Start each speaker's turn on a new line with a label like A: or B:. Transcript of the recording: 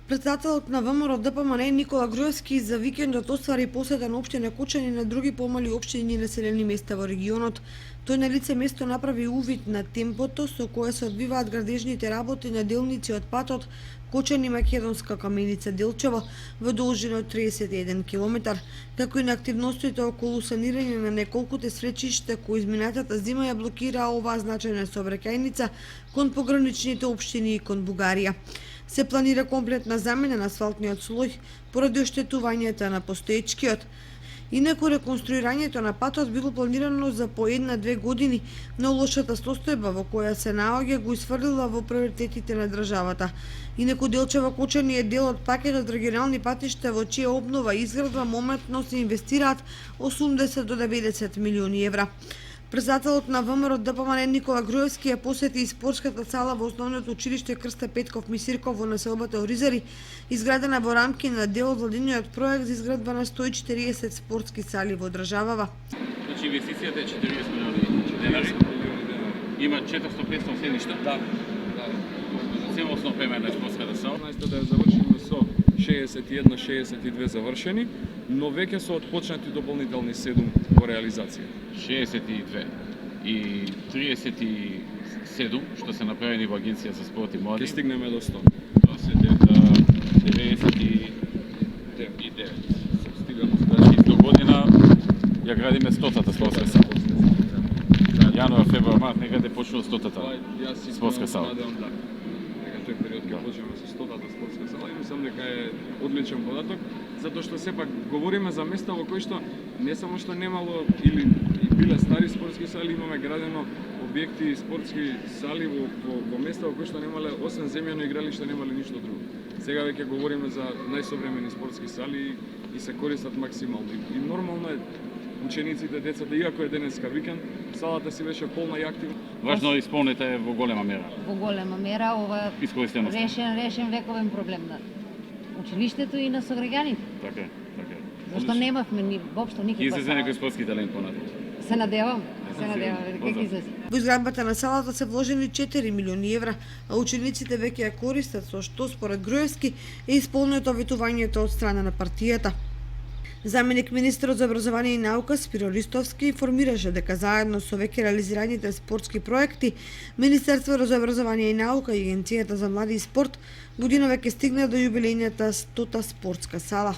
A: Председателот на ВМРО ДПМН Никола Груевски за викендот оствари посета на општина Кочани и на други помали општини и населени места во регионот. Тој на лице место направи увид на темпото со кое се одвиваат градежните работи на делници од патот Кочани Македонска Каменица Делчево во должина од 31 км, како и на активностите околу санирање на неколкуте сречишта кои изминатата зима ја блокираа оваа значајна сообраќајница кон пограничните општини и кон Бугарија. Се планира комплетна замена на асфалтниот слој поради оштетувањата на постоечкиот. Инаку реконструирањето на патот било планирано за по 1-2 години, но лошата состојба во која се наоѓа го исфрлила во приоритетите на државата. Инаку Делчево Кочани е дел од пакетот регионални патишта во чија обнова и изградба моментно се инвестираат 80 до 90 милиони евра. Председателот на ВМРО ДПМН Никола Груевски ја посети и спортската сала во основното училиште Крста Петков Мисирков во населбата Оризари, изградена во рамки на дел од владиниот проект за изградба на 140 спортски сали во државава.
B: Значи инвестицијата е 40 милиони денари. Има 400-500 седништа. Да. Целосно опремена на спортската сала.
C: Да ја завршиме со 61-62 завршени, но веќе се отпочнати дополнителни 7 во реализација.
B: 62 и 37 што се направени во Агенција за спорт и млади.
C: Ќе стигнеме до 100.
B: Тоа се 99. Значи до година ја градиме 100-та спортска сала. Јануар, февруар, март некаде почнува 100-та спортска сала.
C: Тој период ќе почнеме со 100-та спортска сала и мислам дека е одличен податок, затоа што сепак говориме за места во кои што не само што немало или биле стари спортски сали, имаме градено објекти спортски сали во места во кои што немале освен земјано игралиште немале ништо друго. Сега веќе говориме за најсовремени спортски сали и се користат максимално. И нормално е учениците, децата, иако е денеска викенд, салата си беше полна и активна.
B: Важно исполнета е во голема мера.
D: Во голема мера ова решен вековен проблем на училиштето и на сограѓаните.
B: Така е.
D: Зашто немавме ни воопшто никаква.
B: Ќе излезе некој спортски талент понатаму.
D: Се надевам дека ќе излезе.
A: Во изградбата на салата се вложени 4 милиони евра, а учениците веќе ја користат, со што според Груевски е исполнето ветувањето од страна на партијата. Заменик министерот за образование и наука Спиро Ристовски информираше дека заедно со веќе реализираните спортски проекти, Министерството за образование и наука и Агенцијата за млади и спорт година веќе стигна до јубилејната 100-та спортска сала.